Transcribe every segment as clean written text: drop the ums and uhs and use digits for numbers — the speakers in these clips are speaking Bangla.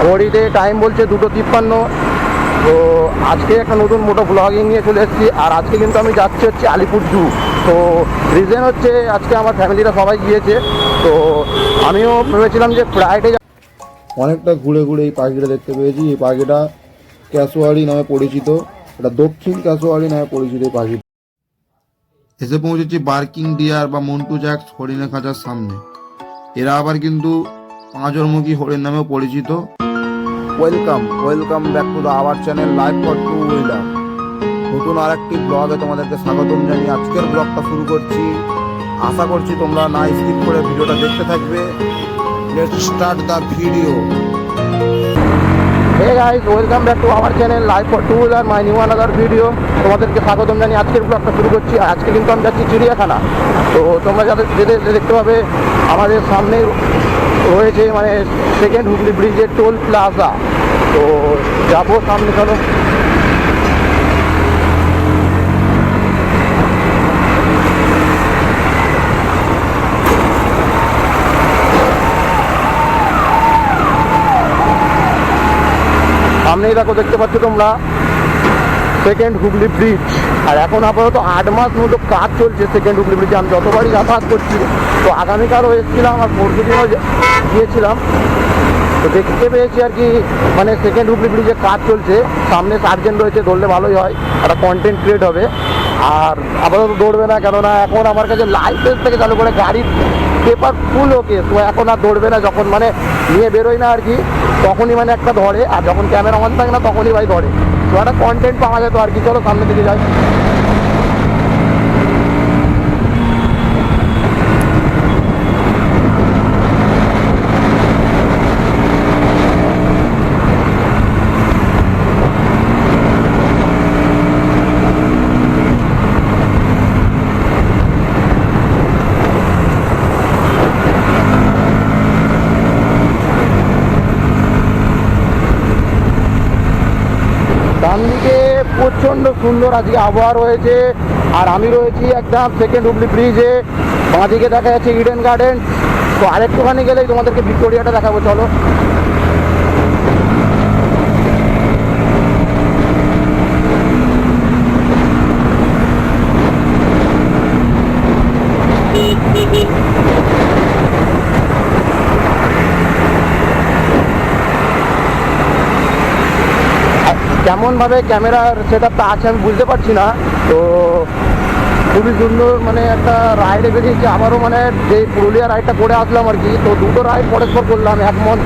ঘড়িতে টাইম বলছে 2:53। তো আজকে একটা নতুন মোটো ব্লগিং নিয়ে চলে এসেছি। আর আজকে কিন্তু আমি যাচ্ছি হচ্ছে আলিপুর জু। তো রিজন হচ্ছে আজকে আমার ফ্যামিলিরা সবাই গিয়েছে, তো আমিও ভেবেছিলাম যে ফ্রাইডে। অনেকটা ঘুরে ঘুরে এই পাখিটা দেখতে পেয়েছি। এই পাখিটা ক্যাসোয়ারি নামে পরিচিত, এটা দক্ষিণ ক্যাসোয়ারি নামে পরিচিত এই পাখি। এসে পৌঁছেছি বার্কিং ডিয়ার বা মন্টু জ্যাক্স হরিণের খাঁচার সামনে। এরা আবার কিন্তু পাঁচরমুখী হরিণ নামেও পরিচিত। Welcome back to the our channel live for two wheeler. নতুন আরেকটি ব্লগে তোমাদেরকে স্বাগতম জানিয়ে আজকের ব্লগটা শুরু করছি। আশা করছি তোমরা না স্কিপ করে ভিডিওটা দেখতে থাকবে। Let's start the video. Hey guys, welcome back to our channel live for two wheeler, my new another video. তোমাদেরকে স্বাগতম জানিয়ে আজকের ব্লগটা শুরু করছি। আর আজকে কিন্তু আমি যাচ্ছি চিড়িয়াখানা। তো তোমরা যাদের দেখতে পাবে আমাদের সামনে রয়েছে মানে সেকেন্ড হুগলি ব্রিজের টোল প্লাজা। তো যাবো সামনে, চলো। সামনেই দেখো, দেখতে পাচ্ছ তোমরা সেকেন্ড হুগলি ব্রিজ। আর এখন আপাতত 8 মাস মতো কাজ চলছে সেকেন্ড হুগলি ব্রিজে। আমি যতবারই যাতায়াত করছি, তো আগামীকালও এসেছিলাম আর পরশু দিনও গিয়েছিলাম। তো দেখতে পেয়েছি আর কি মানে সেকেন্ড হুগলি ব্রিজে কাজ চলছে। সামনে সার্জেন্ট রয়েছে, দৌড়লে ভালোই হয়, একটা কন্টেন্ট ক্রিয়েট হবে। আর আপাতত দৌড়বে না, কেননা এখন আমার কাছে লাইসেন্স থেকে চালু করে গাড়ির পেপার ফুল ওকে। তো এখন আর দৌড়বে না, যখন মানে নিয়ে বেরোয় না আর কি, তখনই মানে একটা ধরে। আর যখন ক্যামেরা অন থাকে না তখনই ভাই ধরে। তো একটা কন্টেন্ট পাওয়া যেত আর কি। চলো সামনের দিকে যাই। ডান দিকে প্রচণ্ড সুন্দর আজকে আবহাওয়া রয়েছে। আর আমি রয়েছি একদম সেকেন্ড হুগলি ব্রিজে। বাঁ দিকে দেখা যাচ্ছে ইডেন গার্ডেন। তো আরেকটুখানি গেলেই তোমাদেরকে ভিক্টোরিয়াটা দেখাবো, চলো। কেমনভাবে ক্যামেরার সেট আপটা আছে আমি বুঝতে পারছি না। তো খুবই সুন্দর মানে একটা রাইডে বেরিয়েছি আবারও, মানে যে পুরুলিয়া রাইডটা করে আসলাম আর কি। তো দুটো রাইড পরস্পর করলাম, এক মন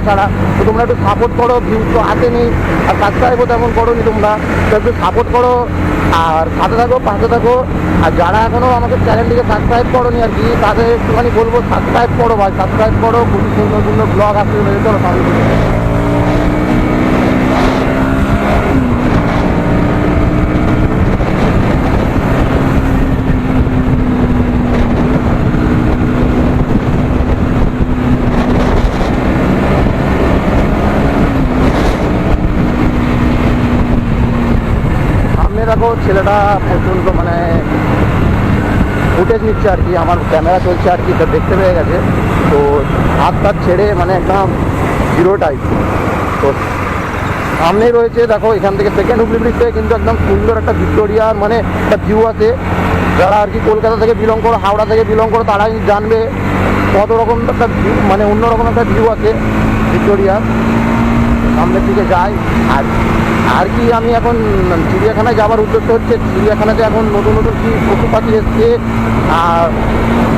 ছাড়া। তো তোমরা একটু সাপোর্ট করো, ভিউজ তো আসেনি আর সাবস্ক্রাইবও তেমন করো নি তোমরা। তো একটু সাপোর্ট করো আর সাথে থাকো, পাশে থাকো। আর যারা এখনও আমাকে চ্যানেলটিকে সাবস্ক্রাইব করো নি আর কি, তাদের একটুখানি বলবো সাবস্ক্রাইব করো ভাই, সাবস্ক্রাইব করো। খুবই সুন্দর সুন্দর ব্লগ আসতে চলো সামনে। দেখো ছেলেটা প্রচণ্ড মানে ফুটেজ নিচ্ছে আর কি, আমার ক্যামেরা চলছে আর কি, তো দেখতে পেয়ে গেছে। তো হাত ছেড়ে মানে একদম জিরো টাইপ। তো সামনেই রয়েছে দেখো, এখান থেকে সেকেন্ড হুগলি ব্রিজ থেকে কিন্তু একদম সুন্দর একটা ভিক্টোরিয়ার মানে একটা ভিউ আছে। যারা আর কি কলকাতা থেকে বিলং করো, হাওড়া থেকে বিলং করো, তারাই জানবে কত রকম একটা ভিউ, মানে অন্যরকম একটা ভিউ আছে ভিক্টোরিয়ার। সামনের দিকে যাই। আর কি আমি এখন চিড়িয়াখানায় যাওয়ার উদ্দেশ্য হচ্ছে, চিড়িয়াখানাতে এখন নতুন নতুন কি পশু পাখি এসছে। আর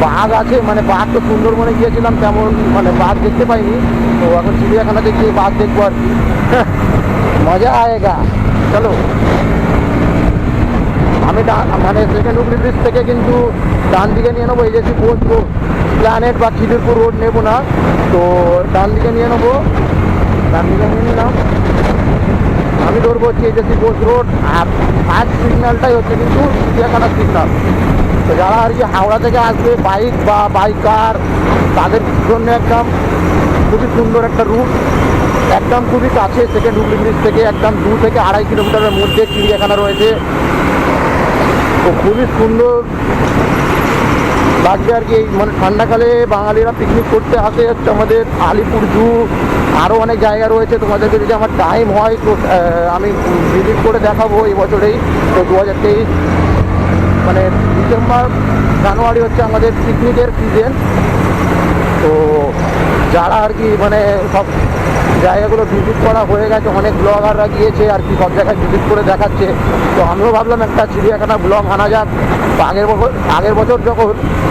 বাঘ আছে, মানে বাঘ তো সুন্দরবনে গিয়েছিলাম তেমন মানে বাঘ দেখতে পাইনি। তো এখন চিড়িয়াখানাতে গিয়ে বাঘ দেখবো আর কি। মজা আয়েগা, চলো। আমি মানে সেকেন্ড হুগলি ব্রিজ থেকে কিন্তু ডান দিকে নিয়ে নেবো এজেসি পোস্ট রোড, প্ল্যানেট বা খিদিরপুর রোড নেবো না। তো ডান দিকে নিয়ে নেবো, ডান দিকে নিয়ে নিলাম। আমি ধরবো হচ্ছে এজেসি পোস্ট রোড। আর ফার্স্ট সিগন্যালটাই হচ্ছে কিন্তু চিড়িয়াখানার সিগন্যাল। তো যারা আর কি হাওড়া থেকে আসবে বাইক বা বাইকার, তাদের জন্য একদম খুবই সুন্দর একটা রুট। একদম খুবই কাছে সেকেন্ড হুগলি ব্রিজ থেকে, একদম 2 থেকে 2.5 কিলোমিটারের মধ্যে চিড়িয়াখানা রয়েছে। তো খুবই সুন্দর লাগবে আর কি। মানে ঠান্ডাকালে বাঙালিরা পিকনিক করতে আসে হচ্ছে আমাদের আলিপুর জু আরও অনেক জায়গা রয়েছে, তোমাদেরকে যদি আমার টাইম হয় তো আমি ভিজিট করে দেখাবো এই বছরেই। তো 2023 মানে ডিসেম্বর জানুয়ারি হচ্ছে আমাদের পিকনিকের সিজন। তো যারা আর কি মানে সব জায়গাগুলো ভিজিট করা হয়ে গেছে, অনেক ব্লগাররা গিয়েছে আর কি, সব জায়গায় ভিজিট করে দেখাচ্ছে। তো আমিও ভাবলাম একটা চিড়িয়াখানা ব্লগ আনা যাক। তো আগের বছর যখন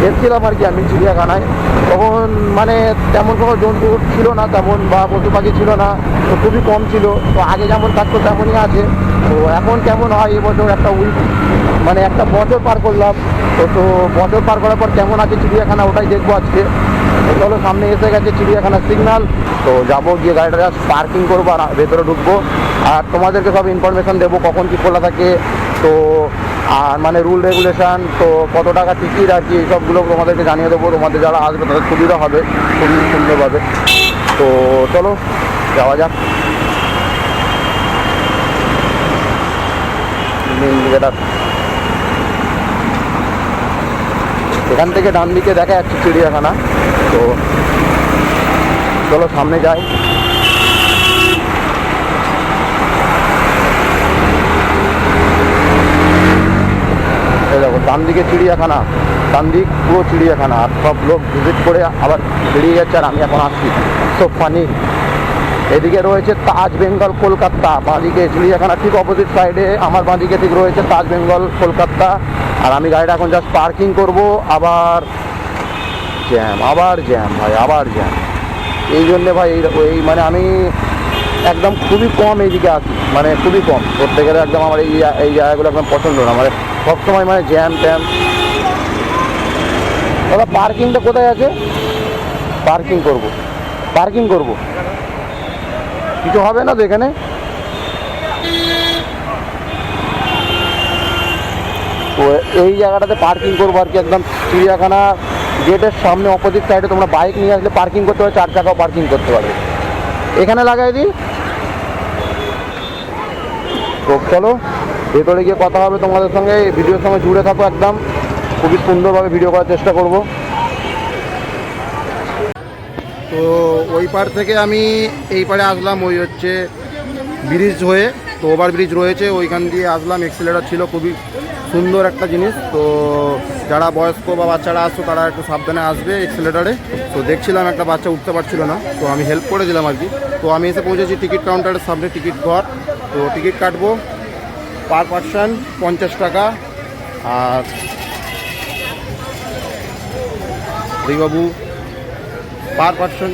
এসেছিলাম আর কি আমি চিড়িয়াখানায়, তখন মানে তেমন কোনো জন্তু ছিল না তেমন, বা পশু পাখি ছিল না, তো খুবই কম ছিল। তো আগে যেমন থাকতো তেমনই আছে। তো এখন কেমন হয় এবছর একটা মানে একটা বছর পার করলাম। তো বছর পার করার পর কেমন আছে চিড়িয়াখানা ওটাই দেখবো আজকে। তো চলো, সামনে এসে গেছে চিড়িয়াখানার সিগনাল। তো যাবো, গিয়ে গাড়িটা জাস্ট পার্কিং করবো আর ভেতরে ঢুকবো। আর তোমাদেরকে সব ইনফরমেশান দেবো কখন কী খোলা থাকে, তো আর মানে রুল রেগুলেশান, তো কত টাকা টিকিট আর কি, এইসবগুলো তোমাদেরকে জানিয়ে দেবো। তোমাদের যারা আসবে তাদের সুবিধা হবে খুবই সুন্দরভাবে। তো চলো যাওয়া যাক। এখান থেকে ডান দিকে দেখা যাচ্ছে চিড়িয়াখানা। তো চলো সামনে যাই। এই দেখো ডান দিকে চিড়িয়াখানা, ডান দিক পুরো চিড়িয়াখানা। আর সব লোক ভিজিট করে আবার বেরিয়ে যাচ্ছে, আর আমি এখন আসছি। So funny. এদিকে রয়েছে তাজ বেঙ্গল কলকাতা, বাঁদিকে চিড়িয়াখানা ঠিক অপোজিট সাইডে আমার বাঁদিকে ঠিক রয়েছে তাজ বেঙ্গল কলকাতা। আর আমি গাড়িটা এখন জাস্ট পার্কিং করব। আবার জ্যাম ভাই, আবার জ্যাম। এই জন্যে ভাই এই মানে আমি একদম খুবই কম এইদিকে আসি, মানে খুবই কম করতে গেলে। একদম আমার এই জায়গাগুলো একদম পছন্দ না, মানে সবসময় মানে জ্যাম ট্যাম। দাদা পার্কিংটা কোথায় আছে? পার্কিং করব কিছু হবে না তো এখানে? তো এই জায়গাটাতে পার্কিং করবো আর কি, একদম চিড়িয়াখানা গেটের সামনে অপোজিট সাইডে। তোমরা বাইক নিয়ে আসলে পার্কিং করতে পারবে, 4 চাকাও পার্কিং করতে পারবে। এখানে লাগাই দিই। তো চলো ভেতরে গিয়ে কথা হবে তোমাদের সঙ্গে। ভিডিওর সঙ্গে জুড়ে থাকো একদম, খুবই সুন্দরভাবে ভিডিও করার চেষ্টা করব। তো ওই পার থেকে আমি এই পারে আসলাম, ওই হচ্ছে ব্রিজ হয়ে। তো ওভার ব্রিজ রয়েছে, ওইখান দিয়ে আসলাম। এক্সিলেটার ছিল, খুবই সুন্দর একটা জিনিস। তো যারা বয়স্ক বা বাচ্চারা আসতো তারা একটু সাবধানে আসবে এক্সিলেটারে। তো দেখছিলাম একটা বাচ্চা উঠতে পারছিল না, তো আমি হেল্প করে দিলাম আর কি। তো আমি এসে পৌঁছেছি টিকিট কাউন্টারের সামনে, টিকিট ঘর। তো টিকিট কাটবো পার পার্সন 50 টাকা। আর বাবু পার পার্সন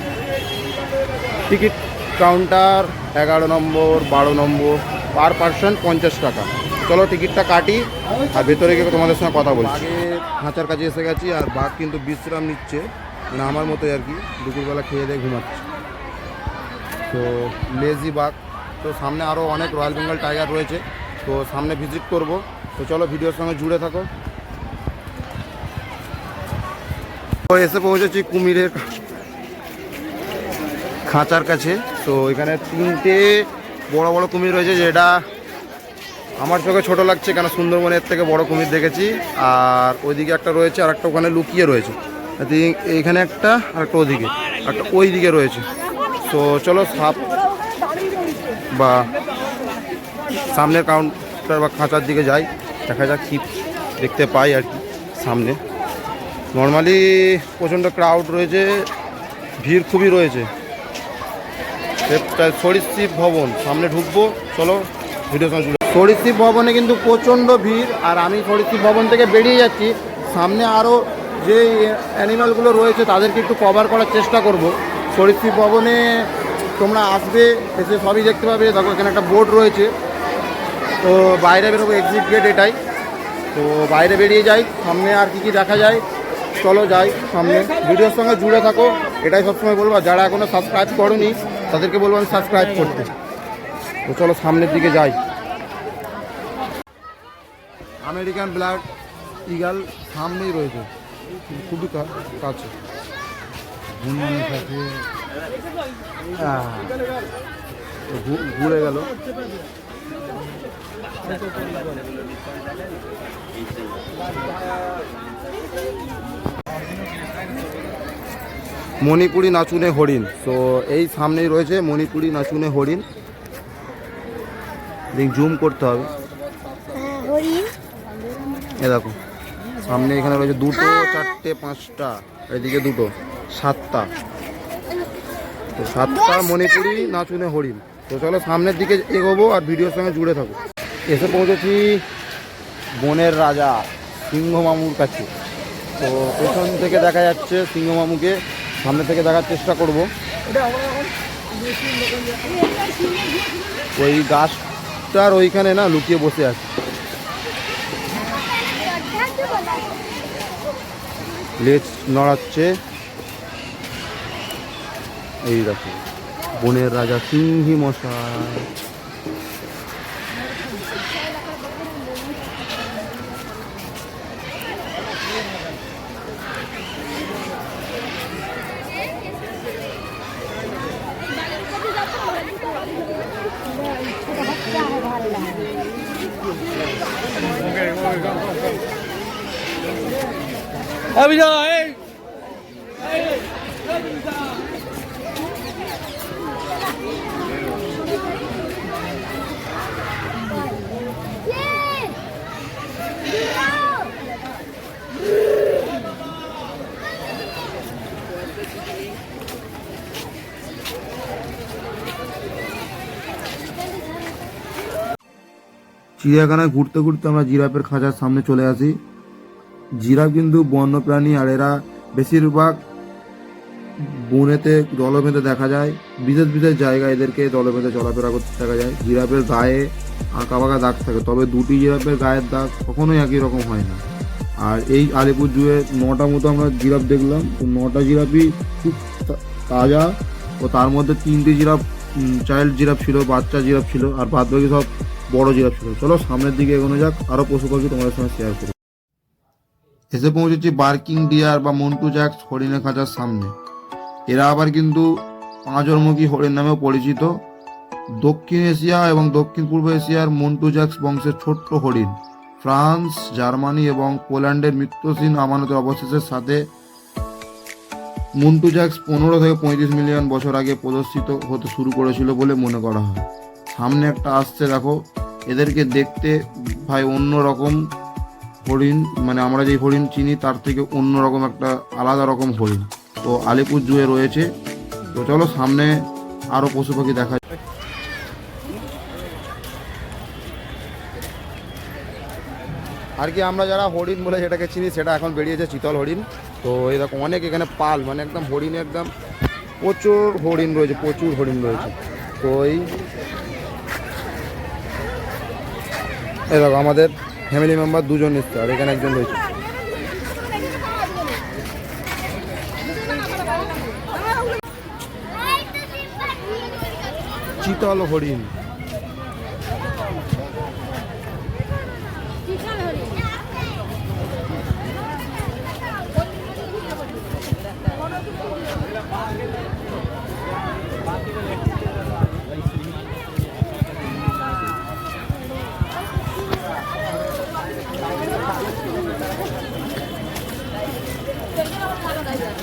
টিকিট কাউন্টার 11 নম্বর 12 নম্বর, পার পার্সন 50 টাকা। চলো টিকিটটা কাটি আর ভেতরে গিয়ে তোমাদের সঙ্গে কথা বলছি। আগে খাঁচার কাছে এসে গেছি, আর বাঘ কিন্তু বিশ্রাম নিচ্ছে, মানে আমার মতোই আর কি, দুপুরবেলা খেয়ে দিয়ে ঘুমাচ্ছে। তো লেজি বাঘ। তো সামনে আরও অনেক রয়্যাল বেঙ্গল টাইগার রয়েছে, তো সামনে ভিজিট করব। তো চলো ভিডিওর সঙ্গে জুড়ে থাকো। তো এসে পৌঁছেছি কুমিরের খাঁচার কাছে। তো এখানে 3টে বড় বড় কুমির রয়েছে, যেটা আমার চোখে ছোট লাগছে, কেন সুন্দরবনের থেকে বড় কুমির দেখেছি। আর ওইদিকে একটা রয়েছে, আর একটা ওখানে লুকিয়ে রয়েছে। এইখানে একটা, আর একটা ওদিকে, একটা ওই দিকে রয়েছে। তো চলো সাপ বা সামনের কাউন্টার বা খাঁচার দিকে যাই, দেখা যাক কি দেখতে পাই আর কি। সামনে নর্মালি প্রচণ্ড ক্রাউড রয়েছে, ভিড় খুবই রয়েছে। সরীসৃপ ভবন সামনে ঢুকবো, চলো ভিডিও সঙ্গে। সরীসৃপ ভবনে কিন্তু প্রচণ্ড ভিড়, আর আমি সরীসৃপ ভবন থেকে বেরিয়ে যাচ্ছি। সামনে আরও যে অ্যানিম্যালগুলো রয়েছে তাদেরকে একটু কভার করার চেষ্টা করব। সরীসৃপ ভবনে তোমরা আসবে, এসে সবই দেখতে পাবে। দেখো এখানে একটা বোর্ড রয়েছে। তো বাইরে বেরোবো, এক্সিট গেট এটাই। তো বাইরে বেরিয়ে যাই, সামনে আর কি দেখা যায় চলো যাই সামনে। ভিডিওর সঙ্গে জুড়ে থাকো, এটাই সবসময় বলবো। যারা এখনও সাবস্ক্রাইব করোনি তাদেরকে বলবো আমি সাবস্ক্রাইব করতে। তো চলো সামনের দিকে যাই। আমেরিকান ব্ল্যাক ইগাল সামনেই রয়েছে, খুবই কাছে। ঘুরে গেল। মণিপুরি নাচুনে হরিণ। তো এই সামনেই রয়েছে মণিপুরি নাচুনে হরিণ। জুম করতে হবে। হরিণ এ দেখো সামনে এখানে রয়েছে দুটো, চারটে, পাঁচটা, এদিকে দুটো, সাতটা। তো সাতটা মণিপুরি নাচুনে হরিণ। তো চলো সামনের দিকে এগোবো আর ভিডিওর সঙ্গে জুড়ে থাকো। এসে পৌঁছেছি বনের রাজা সিংহ মামুর কাছে। তো পেছন থেকে দেখা যাচ্ছে সিংহ মামুকে, সামনে থেকে দেখার চেষ্টা করব। ওই গাছটার ওইখানে না লুকিয়ে বসে আছে। লেজ নড়াচ্ছে। এই দেখো বনের রাজা সিংহী মশাই। চিড়িয়াখানায় ঘুরতে ঘুরতে আমরা জিরাফের খাঁচার সামনে চলে আসি। জিরাফ কিন্তু বন্যপ্রাণী, আর এরা বেশিরভাগ বনেতে দলবেঁধে দেখা যায়। বিশেষ বিশেষ জায়গায় এদেরকে দলবেঁধে চলাফেরা করতে দেখা যায়। জিরাফের গায়ে আঁকা বাঁকা দাগ থাকে, তবে দুটি জিরাফের গায়ের দাগ কখনোই একই রকম হয় না। আর এই আলিপুর জুয়ে 9টা মতো আমরা জিরাফ দেখলাম। তো 9টা জিরাফই খুব তাজা, ও তার মধ্যে 3টি জিরাফ চাইল্ড জিরাফ ছিল, বাচ্চা জিরাফ ছিল, আর বাদ বাকি সব বড় জিরাফ ছিল। চলো সামনের দিকে এগোনো যাক, আরও পশু পাখি তোমাদের সঙ্গে শেয়ার করি। এসে পৌঁছেছি বার্কিং ডিয়ার বা মন্টু জ্যাক্স হরিণের খাঁচার সামনে। এরা আবার কিন্তু পাঁচরমুখী হরিণ নামেও পরিচিত। দক্ষিণ এশিয়া এবং দক্ষিণ পূর্ব এশিয়ার মন্টু জ্যাক্স বংশের ছোট্ট হরিণ। ফ্রান্স, জার্মানি এবং পোল্যান্ডের মৃত্যুহীন আমানতের অবশেষের সাথে মন্টু জ্যাক্স 15 থেকে 35 মিলিয়ন বছর আগে প্রদর্শিত হতে শুরু করেছিল বলে মনে করা হয়। সামনে একটা আসছে দেখো, এদেরকে দেখতে ভাই অন্য রকম হরিণ, মানে আমরা যে হরিণ চিনি তার থেকে অন্য রকম একটা আলাদা রকম হরিণ। তো আলিপুর জুয়ে রয়েছে। তো চলো সামনে আরও পশু পাখি দেখা। আর কি আমরা যারা হরিণ বলে যেটাকে চিনি সেটা এখন বেরিয়েছে চিতল হরিণ। তো এই দেখো অনেক এখানে পাল, মানে একদম হরিণ, একদম প্রচুর হরিণ রয়েছে, প্রচুর হরিণ রয়েছে। তো এই দেখো আমাদের ফ্যামিলি মেম্বার 2জন এসছে, আর এখানে একজন রয়েছে। চিতল হরিণ।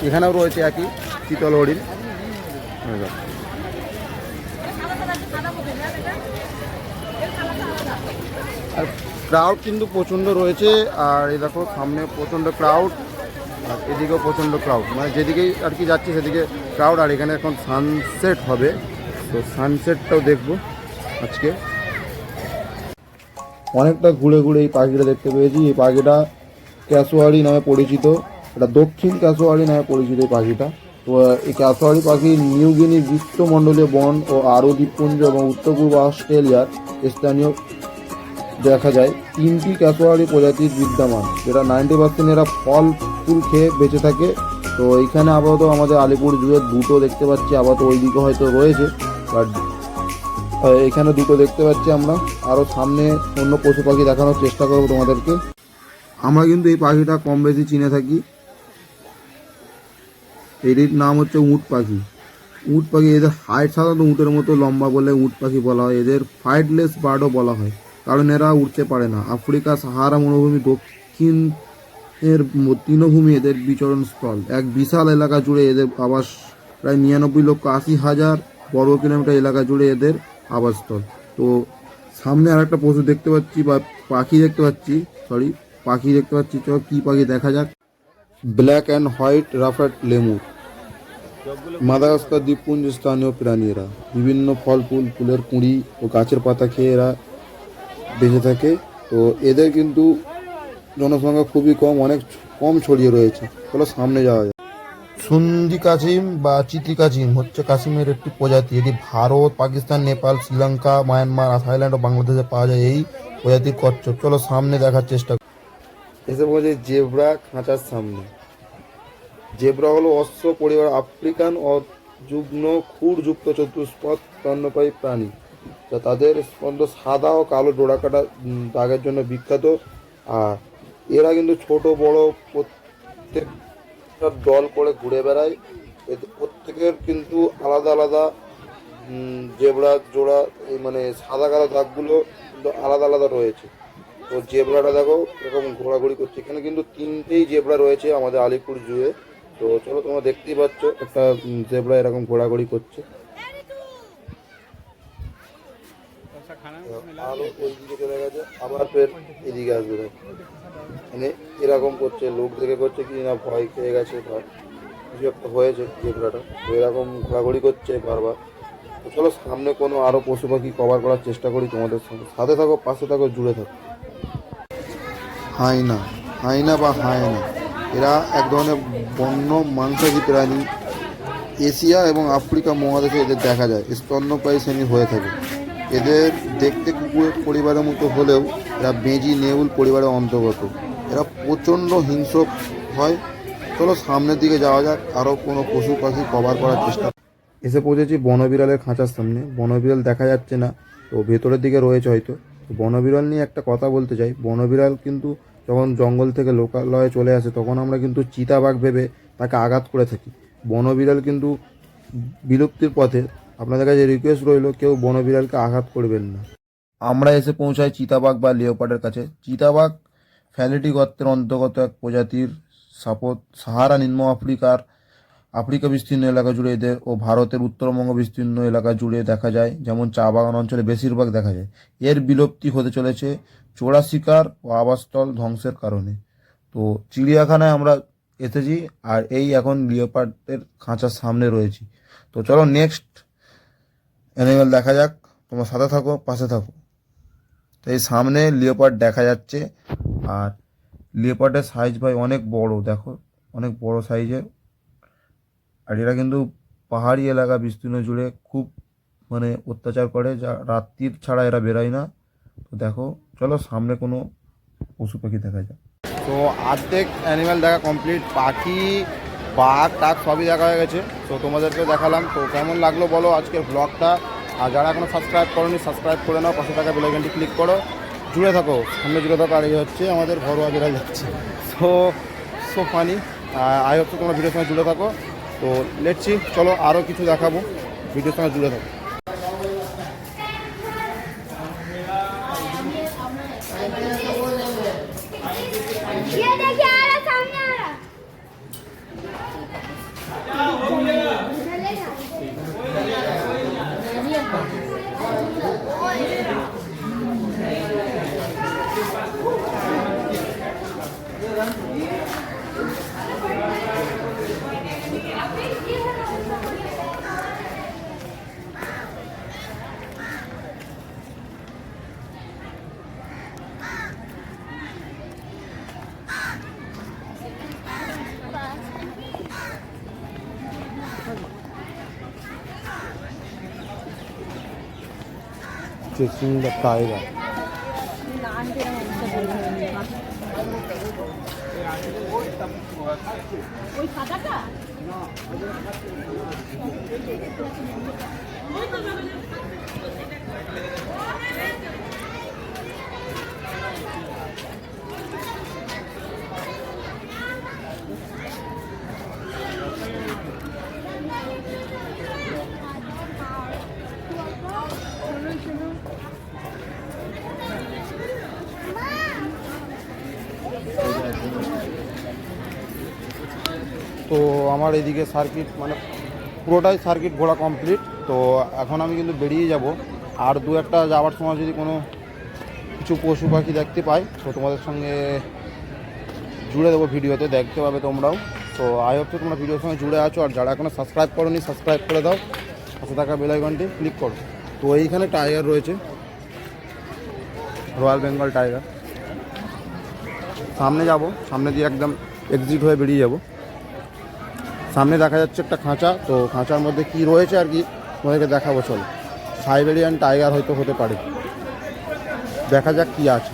এখানেও রয়েছে একই চিতল হরিণ। আর ক্রাউড কিন্তু প্রচণ্ড রয়েছে। আর এই দেখো সামনে প্রচণ্ড ক্রাউড, আর এদিকেও প্রচণ্ড ক্রাউড, মানে যেদিকেই আর কি যাচ্ছি সেদিকে ক্রাউড। আর এখানে এখন সানসেট হবে, তো সানসেটটাও দেখবো আজকে। অনেকটা ঘুরে ঘুরে এই পাখিটা দেখতে পেয়েছি। এই পাখিটা ক্যাসোয়ারি নামে পরিচিত। এটা দক্ষিণ ক্যাসোয়ারি নামে পরিচিত এই পাখিটা। তো এই ক্যাসোয়ারি পাখি নিউগিনির গ্রীষ্মমণ্ডলীয় বন ও আরও দ্বীপপুঞ্জ এবং উত্তর পূর্ব অস্ট্রেলিয়ার স্থানীয় দেখা যায়। 3টি ক্যাসোয়ারি প্রজাতির বিদ্যমান, যেটা 90% এরা ফল ফুল খেয়ে বেঁচে থাকে। তো এইখানে আপাতত আমাদের আলিপুর জুয়ে 2টো দেখতে পাচ্ছি, আপাতত ওইদিকে হয়তো রয়েছে, বাট এখানে 2টো দেখতে পাচ্ছি আমরা। আরও সামনে অন্য পশু পাখি দেখানোর চেষ্টা করবো তোমাদেরকে। আমরা কিন্তু এই পাখিটা কম বেশি চিনে থাকি। এটির নাম হচ্ছে উট পাখি। উট পাখি, এদের হাইট সাধারণত উটের মতো লম্বা বলে উট পাখি বলা হয়। এদের ফাইটলেস বার্ডও বলা হয়, কারণ এরা উঠতে পারে না। আফ্রিকা, সাহারা মরুভূমি, দক্ষিণ এর তৃণভূমি এদের বিচরণ স্থল। এক বিশাল এলাকা জুড়ে এদের আবাস, প্রায় 99,80,000 বর্গ কিলোমিটার এলাকা জুড়ে এদের আবাসস্থল। তো সামনে আর একটা পশু দেখতে পাচ্ছি বা পাখি দেখতে পাচ্ছি, চলো কি পাখি দেখা যাক। Black and white ruffed lemur. Madagascar দ্বীপপুঞ্জের স্থানীয় প্রাণী এরা। বিভিন্ন ফল ফুলের কুঁড়ি ও গাছের পাতা খেয়ে এরা বেঁচে থাকে। তো এদের কিন্তু জনসংখ্যা খুবই কম, অনেক কম ছড়িয়ে রয়েছে। চলো সামনে যাওয়া যায়। সুন্দি কাছিম বা চিতি কাছিম হচ্ছে কাছিমের একটি প্রজাতি। এটি ভারত, পাকিস্তান, নেপাল, শ্রীলঙ্কা, মায়ানমার, থাইল্যান্ড ও বাংলাদেশে পাওয়া যায় এই প্রজাতির কচ্ছপ। চলো সামনে দেখার চেষ্টা করি। এসে বলছে জেব্রা খাঁচার সামনে। জেব্রা হলো অশ্ব পরিবার আফ্রিকান ও যুগ্ম খুরযুক্ত চতুষ্পদ স্তন্যপায়ী প্রাণী, যা তাদের স্পন্দ সাদা ও কালো ডোরাকাটা দাগের জন্য বিখ্যাত। আর এরা কিন্তু ছোট বড় প্রত্যেকটা দল করে ঘুরে বেড়ায়। এদের প্রত্যেকের কিন্তু আলাদা আলাদা জেব্রা জোড়া, এই মানে সাদা কালো দাগগুলো কিন্তু আলাদা আলাদা রয়েছে। তো জেব্রাটা দেখো এরকম ঘোরাঘুরি করছে। এখানে কিন্তু 3টেই জেব্রা রয়েছে আমাদের আলিপুর জুয়ে। তো চলো তোমরা দেখতেই পাচ্ছ একটা জেব্রা এরকম ঘোরাঘুরি করছে। আলো ওই দিকে চলে গেছে, আবার ফের এদিকে আসবে। মানে এরকম করছে, লোক দেখে করছে কি না ভয় খেয়ে গেছে বা কিছু একটা হয়েছে জেব্রাটা, তো এরকম ঘোরাঘুরি করছে বারবার। তো চলো সামনে কোনো আরও পশু পাখি কভার করার চেষ্টা করি তোমাদের সঙ্গে। সাথে থাকো, পাশে থাকো, জুড়ে থাকো। হাইনা বা হায়না এরা এক ধরনের বন্য মাংসাশী প্রাণী। এশিয়া এবং আফ্রিকা মহাদেশে এদের দেখা যায়। স্তন্যপায়ী শ্রেণীর হয়ে থাকে। এদের দেখতে কুকুরের পরিবারের মতো হলেও এরা বেজি নেউল পরিবারের অন্তর্গত। এরা প্রচণ্ড হিংস্র হয়। চলো সামনের দিকে যাওয়া যাক, আরও কোনো পশু পাখি কভার করার চেষ্টা। এসে পৌঁছেছি বনবিড়ালের খাঁচার সামনে। বনবিড়াল দেখা যাচ্ছে না, তো ভেতরের দিকে রয়েছে হয়তো। তো বনবিড়াল নিয়ে একটা কথা বলতে চাই। বনবিড়াল কিন্তু যখন জঙ্গল থেকে লোকালয়ে চলে আসে তখন আমরা কিন্তু চিতাবাঘ ভেবে তাকে আঘাত করে থাকি। বনবিড়াল কিন্তু বিলুপ্তির পথে। আপনাদের কাছে রিকোয়েস্ট রইল, কেউ বনবিড়ালকে আঘাত করবেন না। আমরা এসে পৌঁছাই চিতাবাঘ বা লিওপার্ডের কাছে। চিতাবাঘ ফ্যালিটি গর্তের অন্তর্গত এক প্রজাতির সাপোত। সাহারা নিম্ন আফ্রিকা বিস্তীর্ণ এলাকা জুড়ে এদের ও ভারতের উত্তরবঙ্গ বিস্তীর্ণ এলাকা জুড়ে দেখা যায়, যেমন চা বাগান অঞ্চলে বেশিরভাগ দেখা যায়। এর বিলুপ্তি হতে চলেছে চোরা শিকার ও আবাসস্থল ধ্বংসের কারণে। তো চিড়িয়াখানায় আমরা এসেছি, আর এই এখন লিওপার্ডের খাঁচার সামনে রয়েছি। তো চলো নেক্সট অ্যানিমেল দেখা যাক। তোমরা সাথে থাকো, পাশে থাকো। তো এই সামনে লিওপার্ড দেখা যাচ্ছে, আর লিওপার্ডের সাইজ ভাই অনেক বড়, দেখো অনেক বড় সাইজের। আর এরা কিন্তু পাহাড়ি এলাকা বিস্তীর্ণ জুড়ে খুব মানে অত্যাচার করে, যা রাত্রির ছাড়া এরা বেরোয় না। তো দেখো চলো সামনে কোনো পশু পাখি দেখা যায়। তো অর্ধেক অ্যানিম্যাল দেখা কমপ্লিট। পাখি, বাঘ, টাক সবই দেখা হয়ে গেছে। তো তোমাদেরকে দেখালাম। তো কেমন লাগলো বলো আজকের ব্লগটা। আর যারা এখনো সাবস্ক্রাইব করোনি সাবস্ক্রাইব করে নাও, পাশে থাকা বেল আইকনটি ক্লিক করো, জুড়ে থাকো, সামনে জুড়ে থাকো। আর এই হচ্ছে আমাদের ঘরোয়া বিড়াল যাচ্ছে। So funny. আই হোপ তো তোমরা ভিডিওর সঙ্গে জুড়ে থাকো। তো লেটসি, চলো আরও কিছু দেখাবো, ভিডিওর সঙ্গে জুড়ে থাকো। ये देखिए आ रहा, सामने आ रहा। Chasing the tiger. ওই সাদাটা তো আমার এইদিকে সার্কিট মানে পুরোটাই সার্কিট ঘোরা কমপ্লিট। তো এখন আমি কিন্তু বেরিয়ে যাব। আর দু একটা যাওয়ার সময় যদি কোনো কিছু পশু পাখি দেখতে পাই তো তোমাদের সঙ্গে জুড়ে দেবো, ভিডিওতে দেখতে পাবে তোমরাও। তো আই হোপ তো তোমরা ভিডিওর সঙ্গে জুড়ে আছো। আর যারা এখনো সাবস্ক্রাইব করোনি সাবস্ক্রাইব করে দাও, পাশে থাকা বেল আইকনটি ক্লিক করো। তো এইখানে টাইগার রয়েছে, রয়্যাল বেঙ্গল টাইগার। সামনে যাব, সামনে দিয়ে একদম এক্সিট হয়ে বেরিয়ে যাব। সামনে দেখা যাচ্ছে একটা খাঁচা, তো খাঁচার মধ্যে কি রয়েছে আর কি তোমাদেরকে দেখাবো। চলো, সাইবেরিয়ান টাইগার হয়তো হতে পারে, দেখা যাক কি আছে।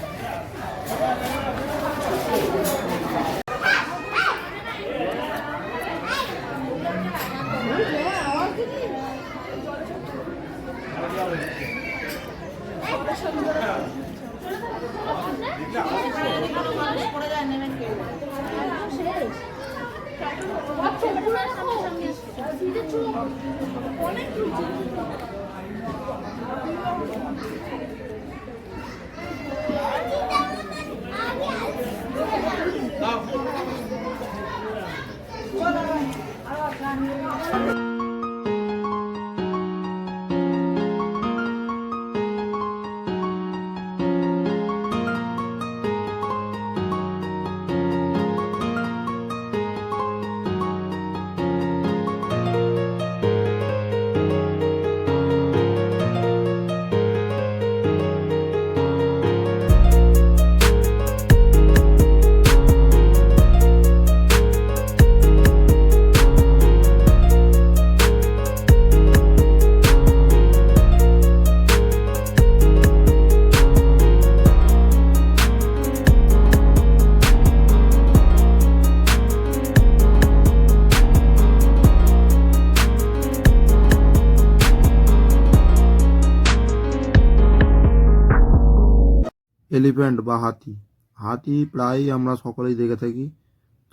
এলিফ্যান্ট বা হাতি, হাতি প্রায়ই আমরা সকলেই দেখে থাকি।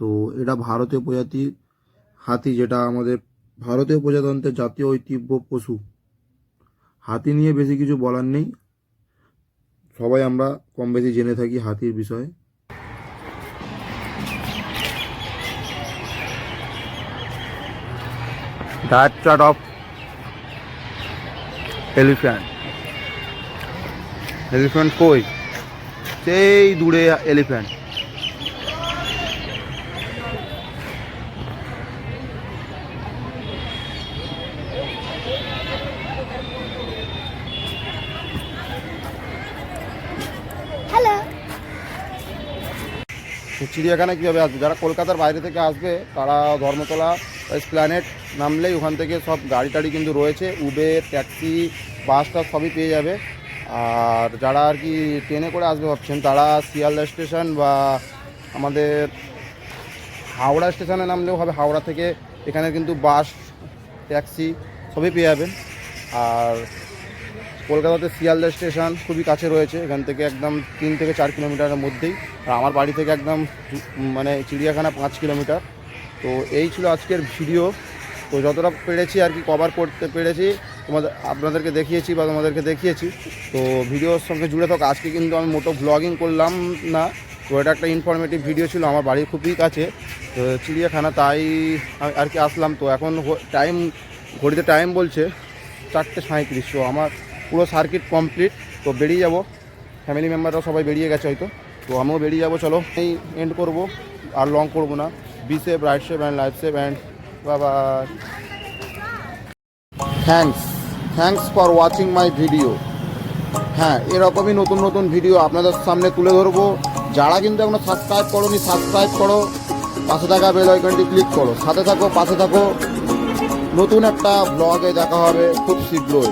তো এটা ভারতীয় প্রজাতির হাতি, যেটা আমাদের ভারতীয় প্রজাতন্ত্রের জাতীয় ঐতিহ্য পশু। হাতি নিয়ে বেশি কিছু বলার নেই, সবাই আমরা কম বেশি জেনে থাকি হাতির বিষয়ে। Diet chart of elephant. Elephant কই? সেই দূরে এলিফ্যান্ট। হ্যালো। চিড়িয়াখানা কীভাবে আসবে? যারা কলকাতার বাইরে থেকে আসবে তারা ধর্মতলা এসপ্ল্যানেড নামলেই ওখান থেকে সব গাড়ি টাড়ি কিন্তু রয়েছে, উবের, ট্যাক্সি, বাসটা সবই পেয়ে যাবে। আর যারা আর কি ট্রেনে করে আসবে ভাবছেন তারা শিয়ালদা স্টেশন বা আমাদের হাওড়া স্টেশনে নামলেও হবে। হাওড়া থেকে এখানে কিন্তু বাস, ট্যাক্সি সবই পেয়ে যাবেন। আর কলকাতাতে শিয়ালদা স্টেশন খুবই কাছে রয়েছে, এখান থেকে একদম 3 থেকে 4 কিলোমিটারের মধ্যেই। আর আমার বাড়ি থেকে একদম মানে চিড়িয়াখানা 5 কিলোমিটার। তো এই ছিল আজকের ভিডিও। তো যতটা পেরেছি আর কি কভার করতে পেরেছি, আপনাদেরকে দেখিয়েছি বা তোমাদেরকে দেখিয়েছি। তো ভিডিওর সঙ্গে জুড়ে থাকো। আজকে কিন্তু আমি মোটো ব্লগিং করলাম না, তো এটা একটা ইনফরমেটিভ ভিডিও ছিল। আমার বাড়ির খুবই কাছে তো চিড়িয়াখানা, তাই আর কি আসলাম। তো এখন টাইম, ঘড়িতে টাইম বলছে 4:37। তো আমার পুরো সার্কিট কমপ্লিট। তো বেরিয়ে যাব, ফ্যামিলি মেম্বাররাও সবাই বেরিয়ে গেছে হয়তো, তো আমিও বেরিয়ে যাব। চলো এই এন্ড করব, আর লং করব না। Be safe, ride safe and life safe and bye. Thanks for watching my video. হ্যাঁ, এরকমই নতুন নতুন ভিডিও আপনাদের সামনে তুলে ধরবো। যারা কিন্তু এখনো সাবস্ক্রাইব করোনি সাবস্ক্রাইব করো, পাশে থাকা বেল আইকনটি ক্লিক করো, সাথে থাকো, পাশে থাকো। নতুন একটা ব্লগে দেখা হবে খুব শীঘ্রই।